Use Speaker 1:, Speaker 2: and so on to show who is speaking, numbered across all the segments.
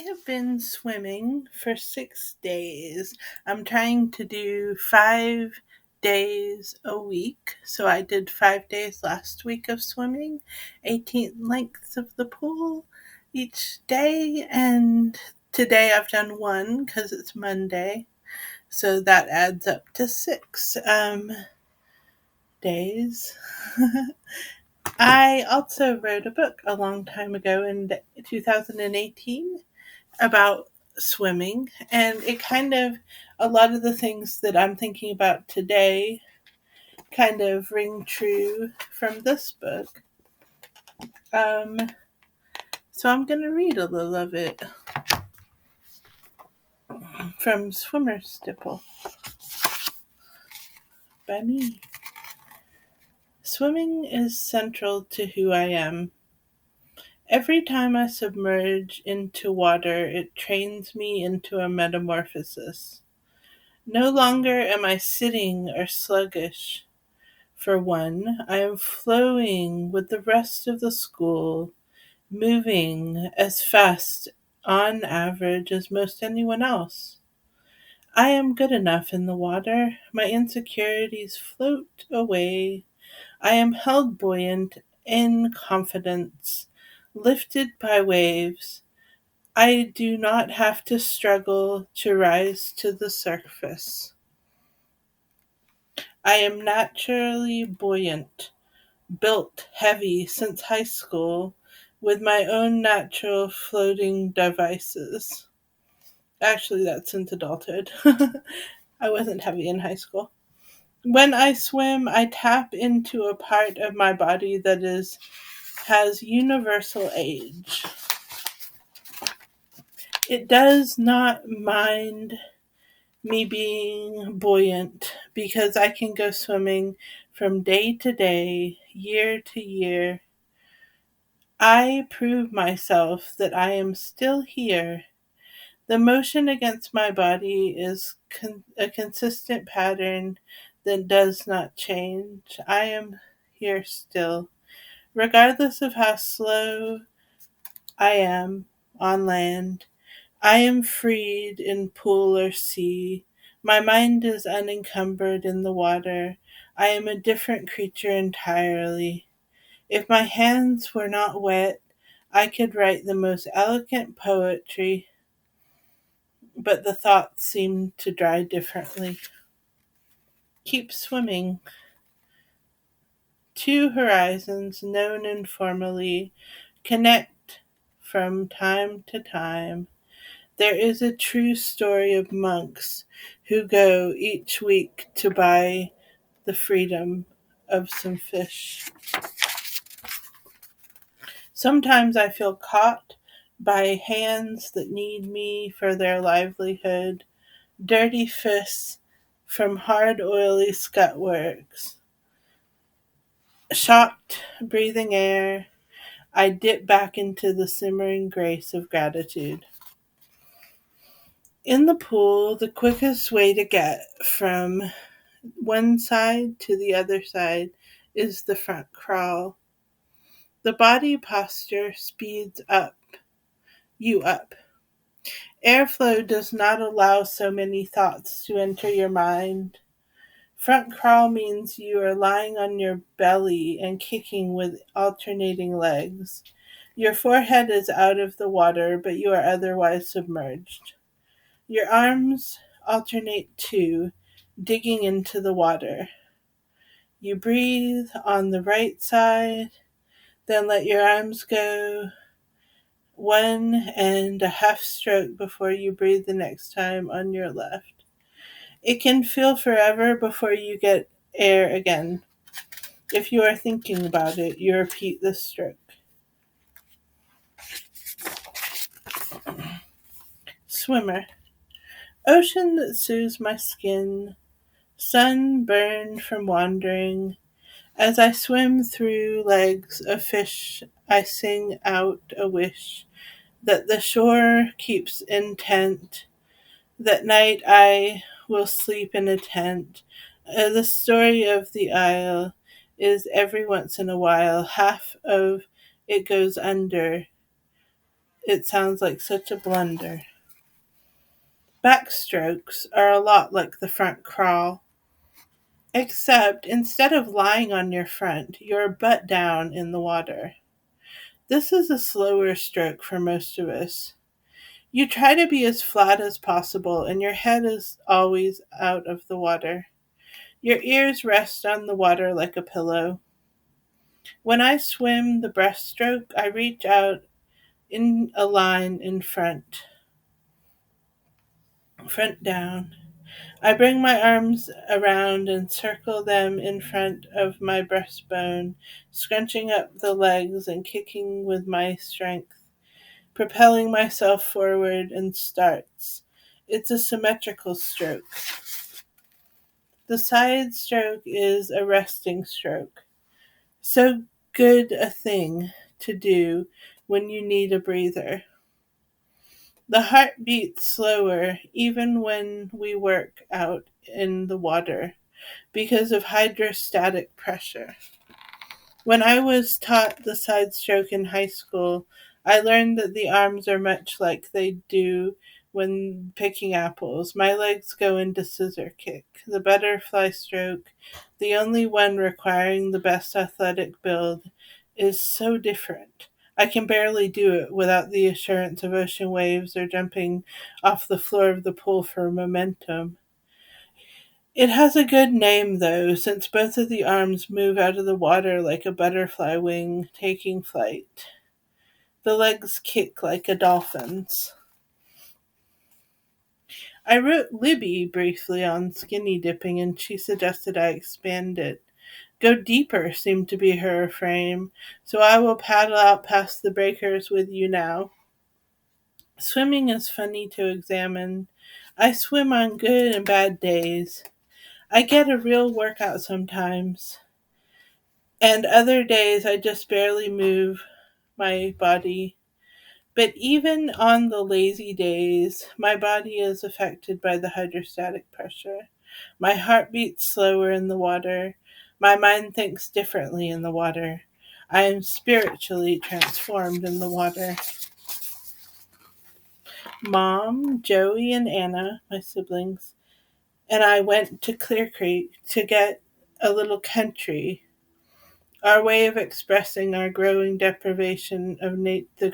Speaker 1: have been swimming for 6 days. I'm trying to do 5 days a week. So I did 5 days last week of swimming, 18 lengths of the pool each day. And today I've done one because it's Monday. So that adds up to 6 days. I also wrote a book a long time ago in 2018 about swimming, and it kind of, a lot of the things that I'm thinking about today kind of ring true from this book. Um, so I'm going to read a little of it from Swimmer Stipple by me. Swimming is central to who I am. Every time I submerge into water, it trains me into a metamorphosis. No longer am I sitting or sluggish. For one, I am flowing with the rest of the school, moving as fast on average as most anyone else. I am good enough in the water. My insecurities float away. I am held buoyant in confidence, lifted by waves. I do not have to struggle to rise to the surface. I am naturally buoyant, built heavy since high school, with my own natural floating devices. Actually, that's since adulthood. I wasn't heavy in high school. When I swim, I tap into a part of my body that has universal age. It does not mind me being buoyant because I can go swimming from day to day, year to year. I prove myself that I am still here. The motion against my body is a consistent pattern that does not change. I am here still. Regardless of how slow I am on land, I am freed in pool or sea. My mind is unencumbered in the water. I am a different creature entirely. If my hands were not wet, I could write the most elegant poetry, but the thoughts seem to dry differently. Keep swimming. Two horizons, known informally, connect from time to time. There is a true story of monks who go each week to buy the freedom of some fish. Sometimes I feel caught by hands that need me for their livelihood, dirty fists from hard, oily scut works. Shocked, breathing air, I dip back into the simmering grace of gratitude. In the pool, the quickest way to get from one side to the other side is the front crawl. The body posture speeds you up. Airflow does not allow so many thoughts to enter your mind. Front crawl means you are lying on your belly and kicking with alternating legs. Your forehead is out of the water, but you are otherwise submerged. Your arms alternate too, digging into the water. You breathe on the right side, then let your arms go 1.5 stroke before you breathe the next time on your left. It can feel forever before you get air again. If you are thinking about it, you repeat the stroke. Swimmer. Ocean that soothes my skin, sun burned from wandering. As I swim through legs of fish, I sing out a wish that the shore keeps intent. That night I will sleep in a tent. The story of the isle is every once in a while half of it goes under. It sounds like such a blunder. Backstrokes are a lot like the front crawl, except instead of lying on your front, you're butt down in the water. This is a slower stroke for most of us. You try to be as flat as possible, and your head is always out of the water. Your ears rest on the water like a pillow. When I swim the breaststroke, I reach out in a line in front down. I bring my arms around and circle them in front of my breastbone, scrunching up the legs and kicking with my strength, propelling myself forward and starts. It's a symmetrical stroke. The side stroke is a resting stroke. So good a thing to do when you need a breather. The heart beats slower even when we work out in the water because of hydrostatic pressure. When I was taught the side stroke in high school, I learned that the arms are much like they do when picking apples. My legs go into scissor kick. The butterfly stroke, the only one requiring the best athletic build, is so different. I can barely do it without the assurance of ocean waves or jumping off the floor of the pool for momentum. It has a good name, though, since both of the arms move out of the water like a butterfly wing taking flight. The legs kick like a dolphin's. I wrote Libby briefly on skinny dipping, and she suggested I expand it. Go deeper seemed to be her refrain, so I will paddle out past the breakers with you now. Swimming is funny to examine. I swim on good and bad days. I get a real workout sometimes. And other days I just barely move my body. But even on the lazy days, my body is affected by the hydrostatic pressure. My heart beats slower in the water. My mind thinks differently in the water. I am spiritually transformed in the water. Mom, Joey, and Anna, my siblings, and I went to Clear Creek to get a little country, our way of expressing our the growing deprivation of nature,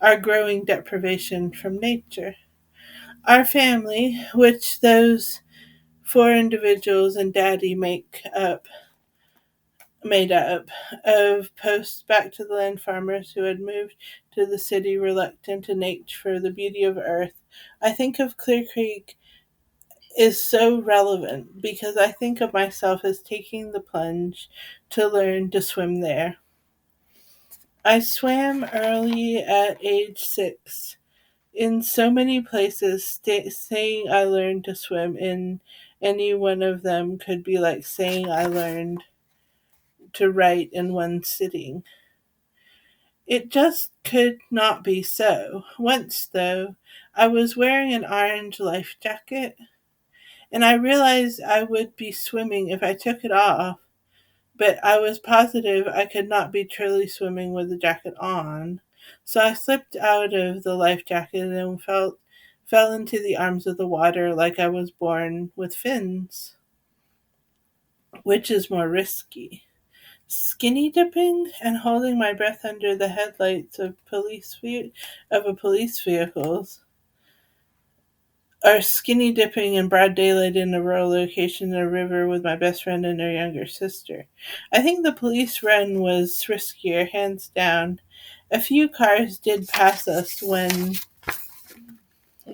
Speaker 1: our growing deprivation from nature. Our family, which those four individuals and Daddy made up of post back to the land farmers who had moved to the city reluctant to nature for the beauty of earth. I think of Clear Creek is so relevant because I think of myself as taking the plunge to learn to swim there. I swam early at age 6. In so many places, saying I learned to swim in any one of them could be like saying I learned to write in one sitting. It just could not be so. Once, though, I was wearing an orange life jacket, and I realized I would be swimming if I took it off, but I was positive I could not be truly swimming with the jacket on. So I slipped out of the life jacket and fell into the arms of the water like I was born with fins. Which is more risky? Skinny dipping and holding my breath under the headlights of a police vehicles, or skinny dipping in broad daylight in a rural location in a river with my best friend and her younger sister. I think the police run was riskier, hands down. A few cars did pass us when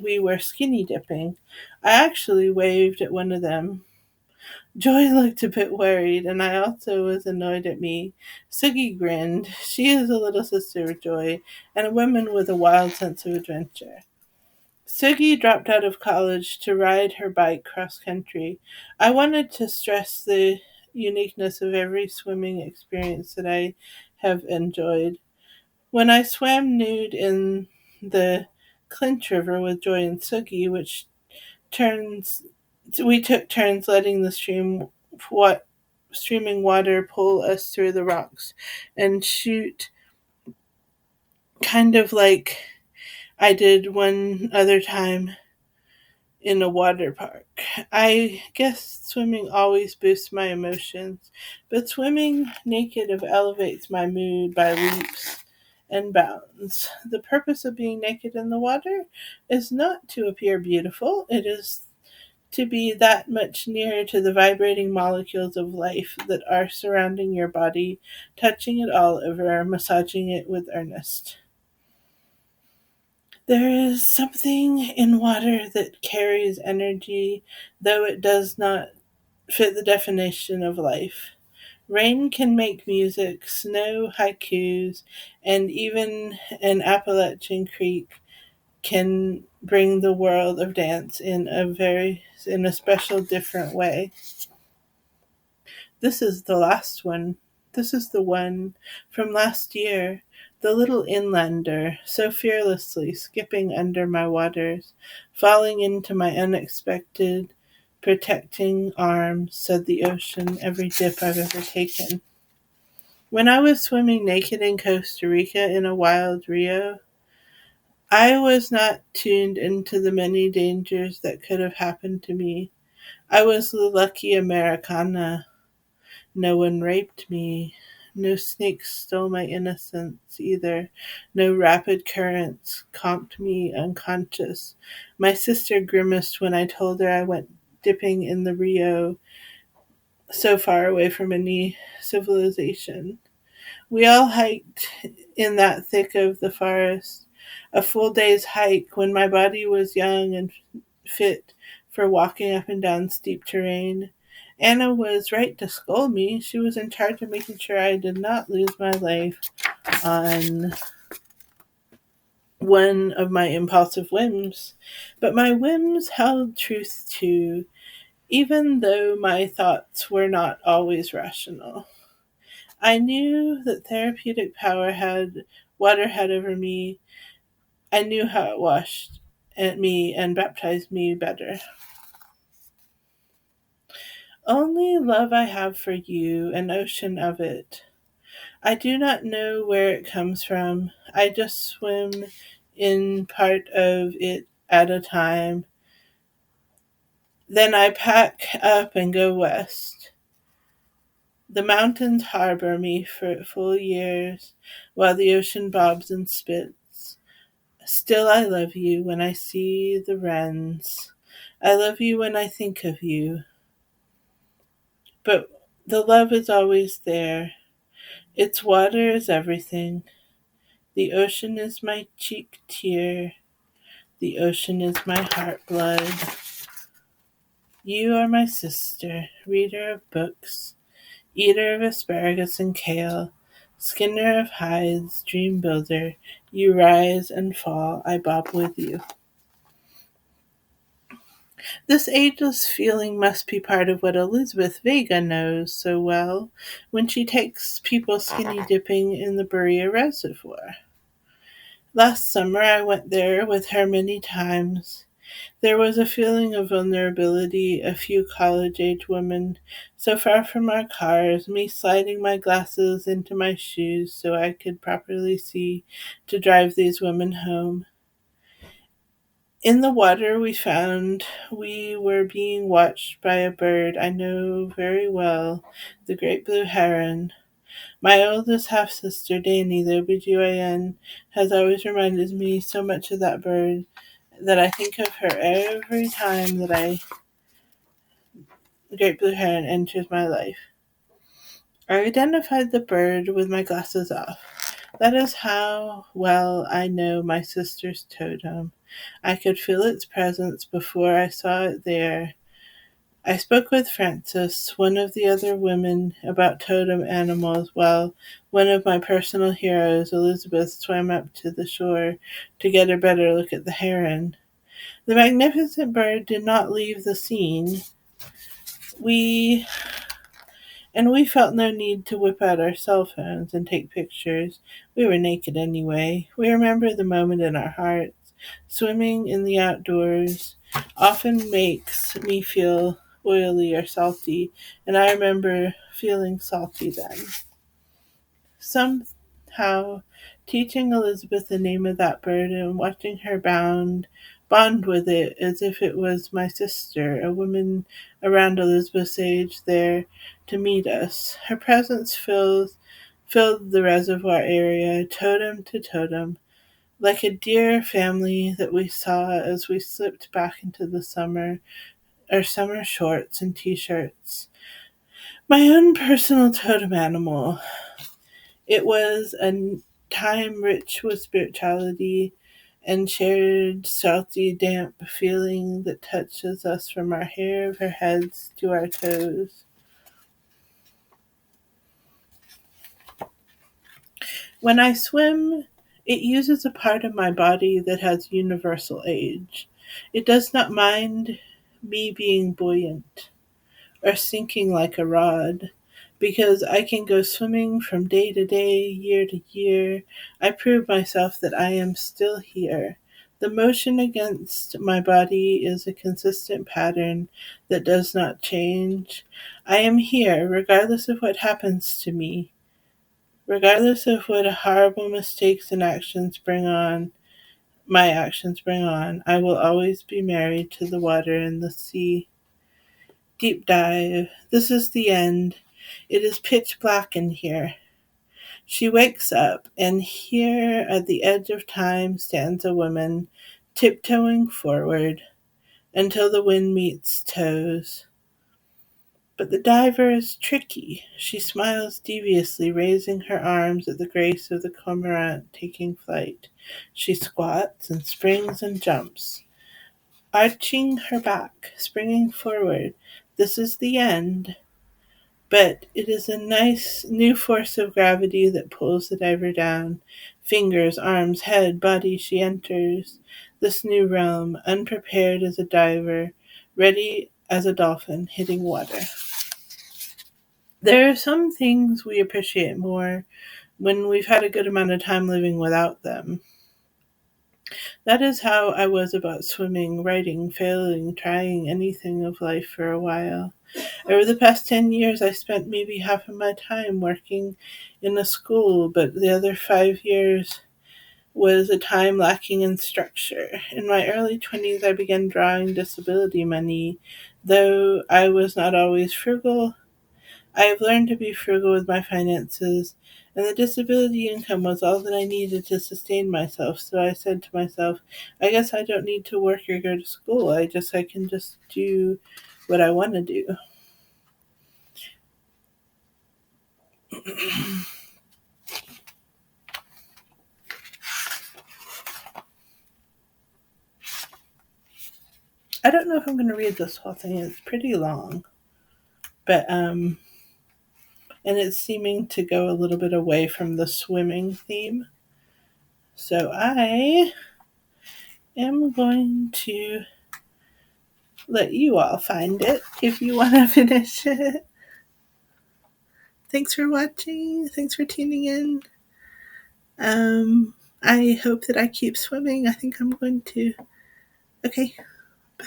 Speaker 1: we were skinny dipping. I actually waved at one of them. Joy looked a bit worried, and I also was annoyed at me. Sugi grinned. She is a little sister of Joy, and a woman with a wild sense of adventure. Sugi dropped out of college to ride her bike cross country. I wanted to stress the uniqueness of every swimming experience that I have enjoyed. When I swam nude in the Clinch River with Joy and Sugi, turns we took turns letting the streaming water pull us through the rocks and shoot kind of like I did one other time in a water park. I guess swimming always boosts my emotions, but swimming naked elevates my mood by leaps and bounds. The purpose of being naked in the water is not to appear beautiful, it is to be that much nearer to the vibrating molecules of life that are surrounding your body, touching it all over, massaging it with earnest. There is something in water that carries energy, though it does not fit the definition of life. Rain can make music, snow haikus, and even an Appalachian creek can bring the world of dance in a special different way. This is the last one. This is the one from last year. The little inlander, so fearlessly skipping under my waters, falling into my unexpected, protecting arms, said the ocean every dip I've ever taken. When I was swimming naked in Costa Rica in a wild Rio, I was not tuned into the many dangers that could have happened to me. I was the lucky Americana. No one raped me. No snakes stole my innocence either. No rapid currents conked me unconscious. My sister grimaced when I told her I went dipping in the Rio, so far away from any civilization. We all hiked in that thick of the forest, a full day's hike when my body was young and fit for walking up and down steep terrain. Anna was right to scold me. She was in charge of making sure I did not lose my life on one of my impulsive whims. But my whims held truth too, even though my thoughts were not always rational. I knew that therapeutic power had water had over me. I knew how it washed at me and baptized me better. Only love I have for you, an ocean of it. I do not know where it comes from. I just swim in part of it at a time. Then I pack up and go west. The mountains harbor me for full years, while the ocean bobs and spits. Still I love you when I see the wrens. I love you when I think of you. But the love is always there. Its water is everything. The ocean is my cheek tear. The ocean is my heart blood. You are my sister, reader of books, eater of asparagus and kale, skinner of hides, dream builder. You rise and fall, I bob with you. This ageless feeling must be part of what Elizabeth Vega knows so well when she takes people skinny dipping in the Berea Reservoir. Last summer I went there with her many times. There was a feeling of vulnerability, a few college-age women so far from our cars, me sliding my glasses into my shoes so I could properly see to drive these women home. In the water we found we were being watched by a bird I know very well, the great blue heron. My oldest half-sister, Dani, the OBGYN, has always reminded me so much of that bird that I think of her every time the great blue heron enters my life. I identified the bird with my glasses off. That is how well I know my sister's totem. I could feel its presence before I saw it there. I spoke with Frances, one of the other women, about totem animals while one of my personal heroes, Elizabeth, swam up to the shore to get a better look at the heron. The magnificent bird did not leave the scene. We we felt no need to whip out our cell phones and take pictures. We were naked anyway. We remember the moment in our hearts. Swimming in the outdoors often makes me feel oily or salty, and I remember feeling salty then. Somehow teaching Elizabeth the name of that bird and watching her bond with it as if it was my sister, a woman around Elizabeth's age there to meet us. Her presence filled the reservoir area, totem to totem, like a dear family that we saw as we slipped back into the summer, our summer shorts and t-shirts. My own personal totem animal. It was a time rich with spirituality and shared salty, damp feeling that touches us from our hair of our heads to our toes. When I swim, it uses a part of my body that has universal age. It does not mind me being buoyant or sinking like a rod, because I can go swimming from day to day, year to year. I prove myself that I am still here. The motion against my body is a consistent pattern that does not change. I am here, regardless of what happens to me, regardless of what horrible mistakes and my actions bring on. I will always be married to the water and the sea. Deep dive. This is the end. It is pitch black in here. She wakes up, and here at the edge of time stands a woman, tiptoeing forward until the wind meets toes. But the diver is tricky. She smiles deviously, raising her arms at the grace of the cormorant taking flight. She squats and springs and jumps, arching her back, springing forward. This is the end. But it is a nice new force of gravity that pulls the diver down. Fingers, arms, head, body, she enters this new realm, unprepared as a diver, ready as a dolphin hitting water. There are some things we appreciate more when we've had a good amount of time living without them. That is how I was about swimming, writing, failing, trying anything of life for a while. Over the past 10 years, I spent maybe half of my time working in a school, but the other 5 years was a time lacking in structure. In my early 20s, I began drawing disability money. Though I was not always frugal, I have learned to be frugal with my finances, and the disability income was all that I needed to sustain myself. So I said to myself, I guess I don't need to work or go to school. I can just do what I want to do. I don't know if I'm going to read this whole thing. It's pretty long, but and it's seeming to go a little bit away from the swimming theme. So I am going to let you all find it if you want to finish it. Thanks for watching. Thanks for tuning in. I hope that I keep swimming. I think I'm going to. Okay, bye.